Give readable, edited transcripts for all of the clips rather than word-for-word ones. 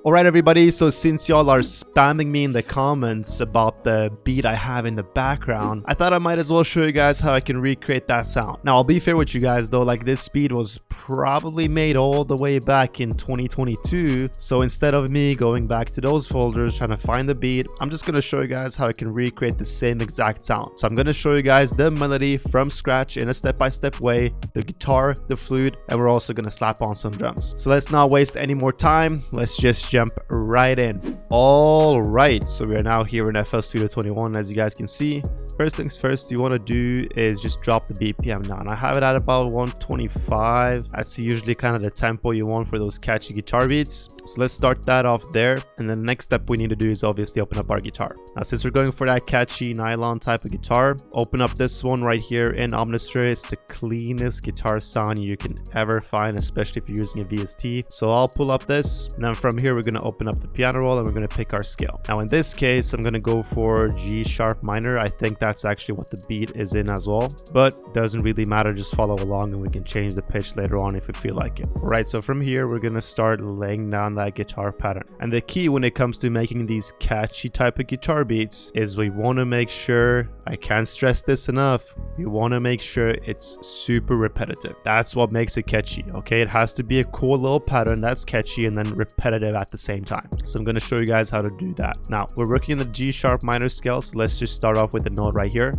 Alright everybody, so since y'all are spamming me in the comments about the beat I have in the background, I thought I might as well show you guys how I can recreate that sound. Now I'll be fair with you guys though, like this beat was probably made all the way back in 2022, so instead of me going back to those folders trying to find the beat, I'm just going to show you guys how I can recreate the same exact sound. So I'm going to show you guys the melody from scratch in a step-by-step way, the guitar, the flute, and we're also going to slap on some drums. So let's not waste any more time, let's just jump right in. All right, so we are now here in FL Studio 21. As you guys can see, first things first you want to do is just drop the BPM down. I have it at about 125. That's usually kind of the tempo you want for those catchy guitar beats. So let's start that off there, and then the next step we need to do is obviously open up our guitar. Now since we're going for that catchy nylon type of guitar, open up this one right here in Omnisphere. It's the cleanest guitar sound you can ever find, especially if you're using a VST. So I'll pull up this, and then from here we're going to open up the piano roll and we're going to pick our scale. Now in this case I'm going to go for G sharp minor. I think that's actually what the beat is in as well, but doesn't really matter, just follow along and we can change the pitch later on if we feel like it. Right, so from here we're going to start laying down that guitar pattern, and the key when it comes to making these catchy type of guitar beats is we want to make sure, I can't stress this enough, we want to make sure it's super repetitive. That's what makes it catchy. Okay, it has to be a cool little pattern that's catchy and then repetitive at the same time. So I'm going to show you guys how to do that. Now we're working in the G sharp minor scale, so let's just start off with the note right here,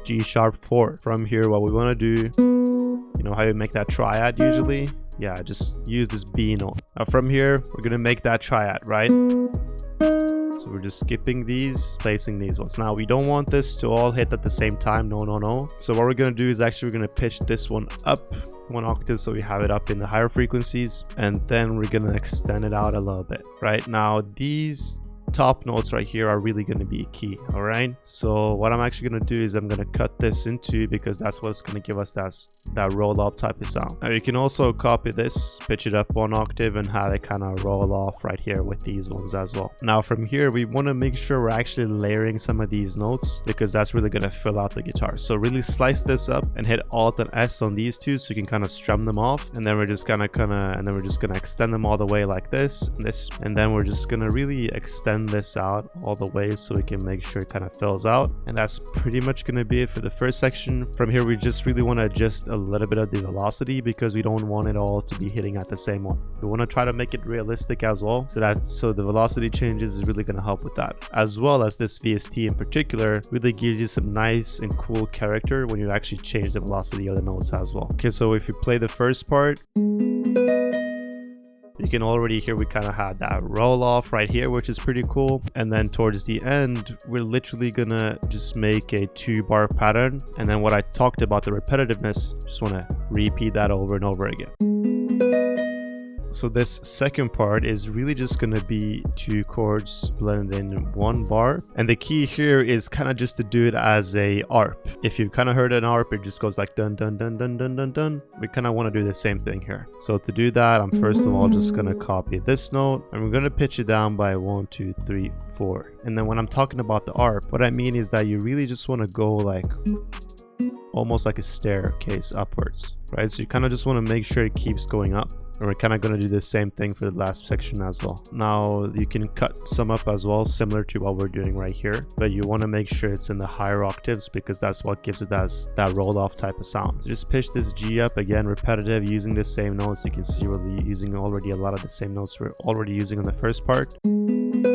G sharp 4. From here what we want to do, you know how you make that triad usually? Yeah, just use this B note. Now from here we're going to make that triad, right? So we're just skipping these, placing these ones. Now we don't want this to all hit at the same time, no. So what we're going to do is actually we're going to pitch this one up 1 octave so we have it up in the higher frequencies, and then we're going to extend it out a little bit. Right now these top notes right here are really going to be key. All right, so what I'm actually going to do is I'm going to cut this into, because that's what's going to give us that roll up type of sound. Now you can also copy this, pitch it up 1 octave and have it kind of roll off right here with these ones as well. Now from here we want to make sure we're actually layering some of these notes, because that's really going to fill out the guitar. So really slice this up and hit Alt and S on these two so you can kind of strum them off, and then we're just gonna extend them all the way like this and this, and then we're just gonna really extend this out all the way so we can make sure it kind of fills out. And that's pretty much going to be it for the first section. From here we just really want to adjust a little bit of the velocity, because we don't want it all to be hitting at the same one. We want to try to make it realistic as well, so the velocity changes is really going to help with that, as well as this VST in particular really gives you some nice and cool character when you actually change the velocity of the notes as well. Okay, so if you play the first part, you can already hear we kind of had that roll off right here, which is pretty cool. And then towards the end, we're literally gonna just make a 2-bar pattern. And then what I talked about, the repetitiveness, just want to repeat that over and over again. So this second part is really just going to be 2 chords blended in 1 bar. And the key here is kind of just to do it as a harp. If you've kind of heard an harp, it just goes like dun dun dun dun dun dun dun. We kind of want to do the same thing here. So to do that, I'm first of all just going to copy this note, and we're going to pitch it down by 1, 2, 3, 4. And then when I'm talking about the harp, what I mean is that you really just want to go like almost like a staircase upwards, right? So you kind of just want to make sure it keeps going up. And we're kind of going to do the same thing for the last section as well. Now you can cut some up as well, similar to what we're doing right here, but you want to make sure it's in the higher octaves, because that's what gives it as that roll off type of sound. So just pitch this G up again, repetitive, using the same notes. You can see we're using already a lot of the same notes we're already using on the first part, and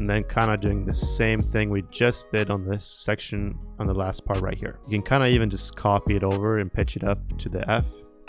then kind of doing the same thing we just did on this section on the last part right here. You can kind of even just copy it over and pitch it up to the F,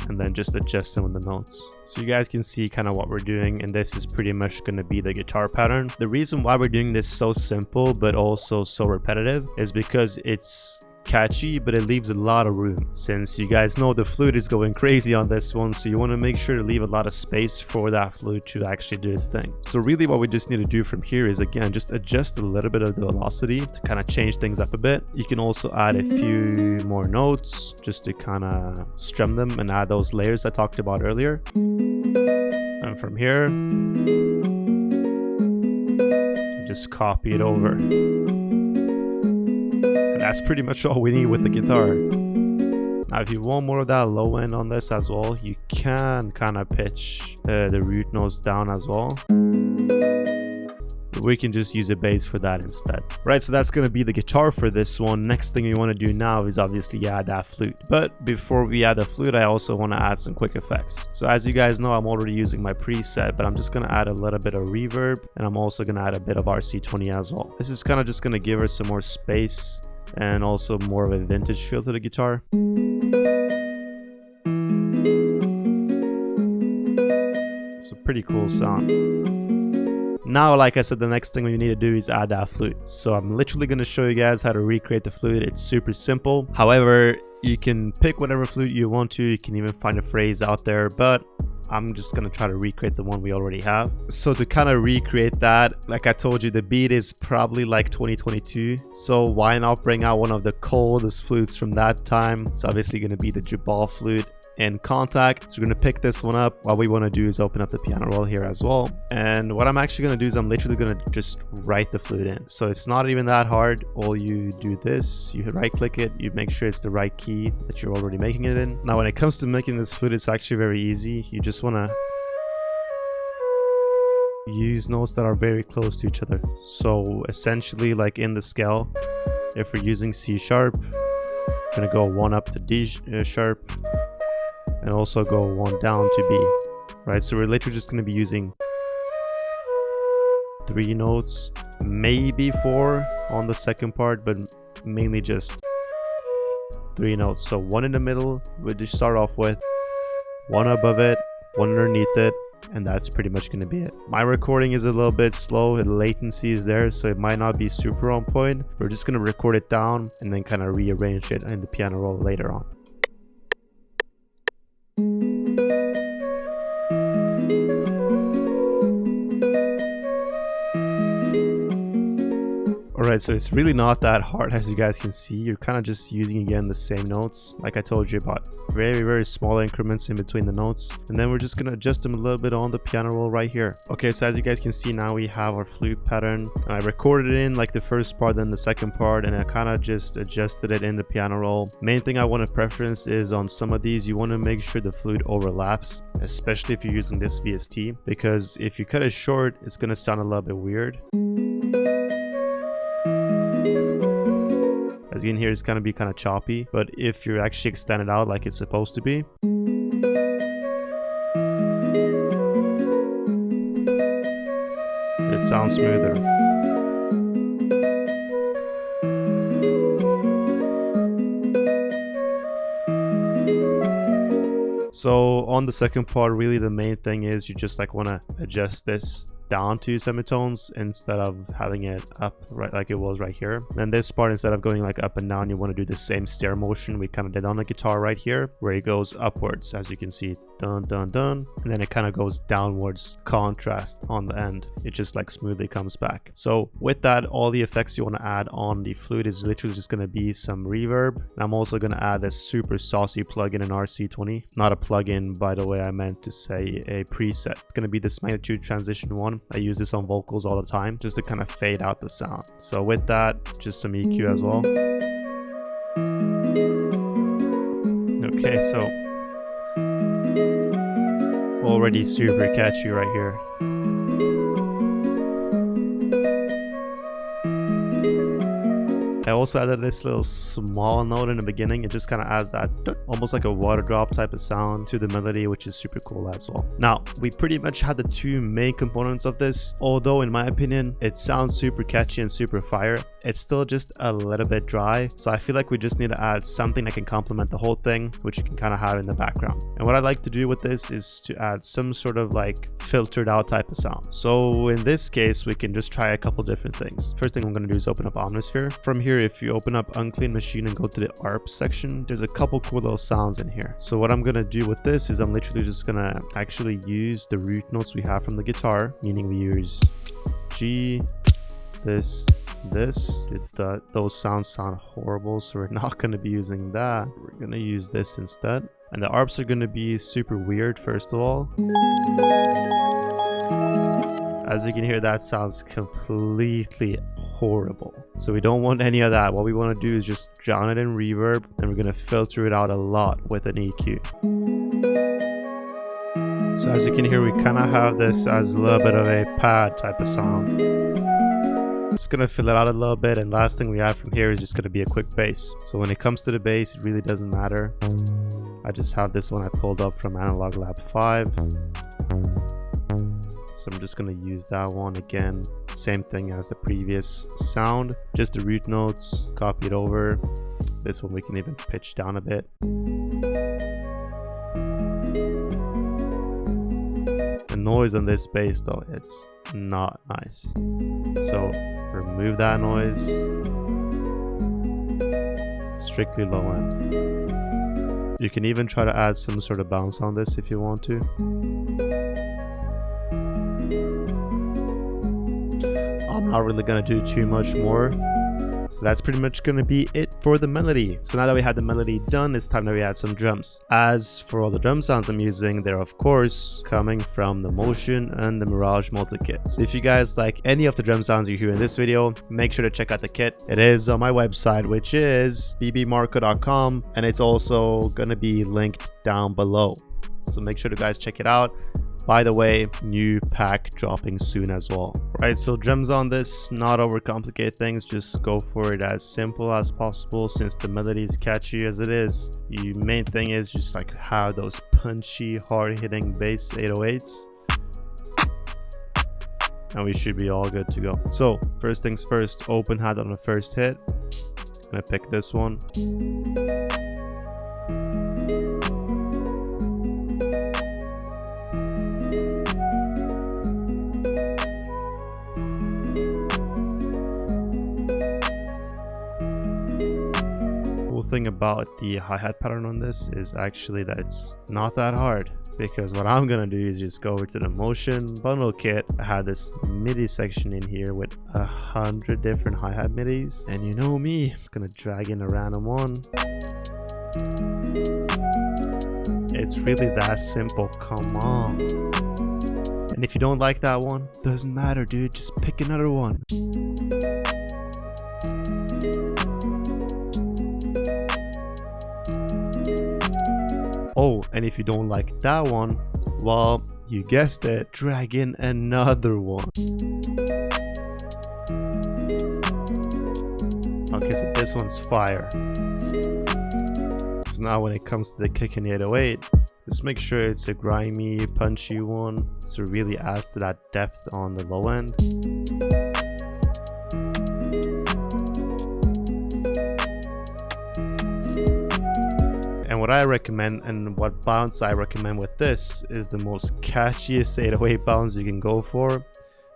and then just adjust some of the notes. So you guys can see kind of what we're doing, and this is pretty much going to be the guitar pattern. The reason why we're doing this so simple but also so repetitive is because it's catchy, but it leaves a lot of room, since you guys know the flute is going crazy on this one, so you want to make sure to leave a lot of space for that flute to actually do its thing. So really what we just need to do from here is, again, just adjust a little bit of the velocity to kind of change things up a bit. You can also add a few more notes just to kind of strum them and add those layers I talked about earlier. And from here, just copy it over. That's pretty much all we need with the guitar. Now if you want more of that low end on this as well, you can kind of pitch the root notes down as well. We can just use a bass for that instead. Right, so that's going to be the guitar for this one. Next thing we want to do now is obviously add that flute. But before we add the flute, I also want to add some quick effects. So as you guys know, I'm already using my preset, but I'm just going to add a little bit of reverb, and I'm also going to add a bit of RC20 as well. This is kind of just going to give her some more space and also more of a vintage feel to the guitar. It's a pretty cool sound. Now, like I said, the next thing we need to do is add that flute. So I'm literally going to show you guys how to recreate the flute. It's super simple. However, you can pick whatever flute you want to. You can even find a phrase out there, but I'm just going to try to recreate the one we already have. So to kind of recreate that, like I told you, the beat is probably like 2022. So why not bring out one of the coldest flutes from that time? It's obviously going to be the Jabal flute in Contact. So we're going to pick this one up. What we want to do is open up the piano roll here as well. And what I'm actually going to do is I'm literally going to just write the flute in. So it's not even that hard. All you do this, you right click it, you make sure it's the right key that you're already making it in. Now when it comes to making this flute, it's actually very easy. You just want to use notes that are very close to each other. So essentially, like in the scale, if we're using C sharp, we're going to go one up to D sharp, and also go one down to B, right? So we're literally just going to be using 3 notes, maybe 4 on the second part, but mainly just 3 notes. So 1 in the middle, we'll just start off with 1 above it, 1 underneath it, and that's pretty much going to be it. My recording is a little bit slow, the latency is there, so it might not be super on point. We're just going to record it down and then kind of rearrange it in the piano roll later on. Alright, so it's really not that hard, as you guys can see. You're kind of just using again the same notes, like I told you about. Very small increments in between the notes, and then we're just going to adjust them a little bit on the piano roll right here. Okay, so as you guys can see, now we have our flute pattern, and I recorded it in like the first part, then the second part, and I kind of just adjusted it in the piano roll. Main thing I want to preference is on some of these, you want to make sure the flute overlaps, especially if you're using this VST, because if you cut it short, it's going to sound a little bit weird. As you can hear, it's going to be kind of choppy, but if you actually extend it out like it's supposed to be, it sounds smoother. So on the second part, really the main thing is you just like want to adjust this down 2 semitones instead of having it up right like it was right here. And this part, instead of going like up and down, you want to do the same stair motion we kind of did on the guitar right here, where it goes upwards, as you can see, dun dun dun, and then it kind of goes downwards, contrast on the end. It just like smoothly comes back. So with that, all the effects you want to add on the flute is literally just going to be some reverb. And I'm also going to add this super saucy plugin in RC20. Not a plugin, by the way, I meant to say a preset. It's going to be this magnitude transition one. I use this on vocals all the time just to kind of fade out the sound. So with that, just some EQ as well. Okay, so already super catchy right here. I also added this little small note in the beginning. It just kind of adds that almost like a water drop type of sound to the melody, which is super cool as well. Now, we pretty much had the 2 main components of this, although in my opinion, it sounds super catchy and super fire. It's still just a little bit dry, so I feel like we just need to add something that can complement the whole thing, which you can kind of have in the background. And what I like to do with this is to add some sort of like filtered out type of sound. So in this case, we can just try a couple different things. First thing I'm going to do is open up Omnisphere. From here, if you open up Unclean Machine and go to the harp section, there's a couple cool little sounds in here. So what I'm going to do with this is I'm literally just going to actually use the root notes we have from the guitar, meaning we use G, this. Those sounds sound horrible, so we're not going to be using that. We're going to use this instead. And the harps are going to be super weird, first of all. As you can hear, that sounds completely horrible. So we don't want any of that. What we want to do is just drown it in reverb, and we're going to filter it out a lot with an EQ. So as you can hear, we kind of have this as a little bit of a pad type of sound. Just gonna fill it out a little bit, and last thing we have from here is just gonna be a quick bass. So when it comes to the bass, it really doesn't matter. I just have this one I pulled up from Analog Lab 5. So I'm just gonna use that one again. Same thing as the previous sound, just the root notes, copy it over. This one we can even pitch down a bit. The noise on this bass though, it's not nice. So remove that noise. Strictly low end. You can even try to add some sort of bounce on this if you want to. I'm not really gonna do too much more. So that's pretty much gonna be it for the melody. So now that we have the melody done, it's time that we add some drums. As for all the drum sounds I'm using, they're of course coming from the Motion and the Mirage multi-kit. So if you guys like any of the drum sounds you hear in this video, make sure to check out the kit. It is on my website, which is BBMarko.com, and it's also gonna be linked down below. So make sure to guys check it out. By the way, new pack dropping soon as well. Right, so drums on this, not overcomplicate things, just go for it as simple as possible since the melody is catchy as it is. The main thing is just like have those punchy, hard-hitting bass 808s. And we should be all good to go. So first things first, open hat on the first hit. I'm gonna pick this one. Thing about the hi-hat pattern on this is actually that it's not that hard, because what I'm gonna do is just go over to the Motion bundle kit. I have this MIDI section in here with 100 different hi-hat MIDIs, and you know me, I'm gonna drag in a random one. It's really that simple, come on. And if you don't like that one, doesn't matter dude, just pick another one. Oh, and if you don't like that one, well, you guessed it, drag in another one. Okay, so this one's fire. So now when it comes to the kick in the 808, just make sure it's a grimy, punchy one, so it really adds to that depth on the low end. And what I recommend and what bounce I recommend with this is the most catchiest 808 bounce you can go for.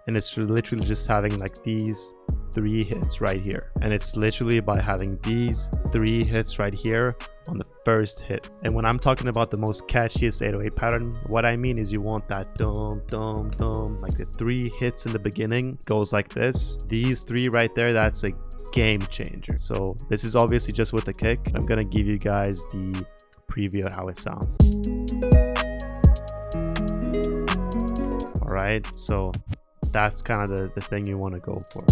And it's literally just having like these 3 hits right here. And it's literally by having these 3 hits right here on the first hit. And when I'm talking about the most catchiest 808 pattern, what I mean is you want that dum dum dum, like the 3 hits in the beginning goes like this. These 3 right there, that's a game changer. So this is obviously just with the kick. I'm gonna give you guys the preview of how it sounds. All right, so that's kind of the thing you want to go for.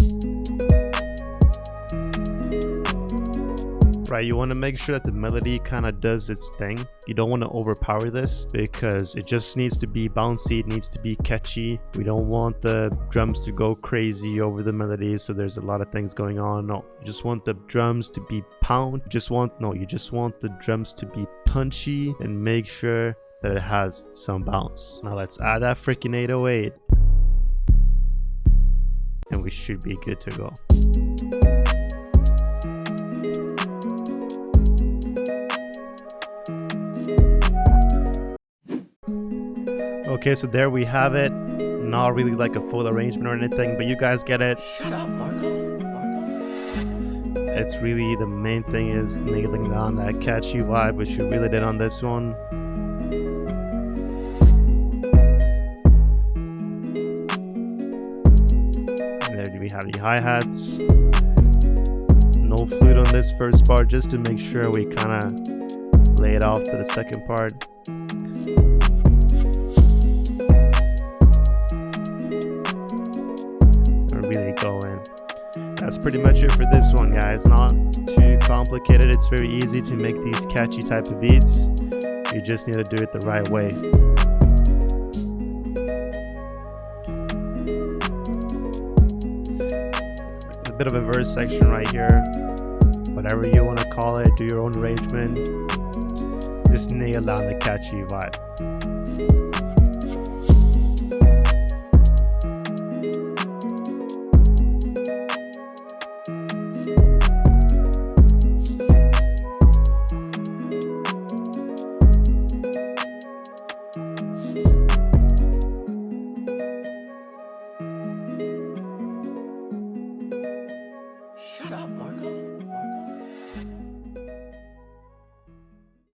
Right, you want to make sure that the melody kind of does its thing. You don't want to overpower this because it just needs to be bouncy, it needs to be catchy. We don't want the drums to go crazy over the melody, so there's a lot of things going on. No, you just want the drums to be you just want the drums to be punchy and make sure that it has some bounce. Now let's add that freaking 808 and we should be good to go. Okay, so there we have it. Not really like a full arrangement or anything, but you guys get it. Shut up, Marko. It's really the main thing is nailing down that catchy vibe, which you really did on this one. And there we have the hi-hats. No flute on this first part, just to make sure we kind of lay it off to the second part. Really go in. That's pretty much it for this one, guys. Not too complicated. It's very easy to make these catchy type of beats. You just need to do it the right way. bit of a verse section right here. Whatever you want to call it, do your own arrangement. Just nail down the catchy vibe.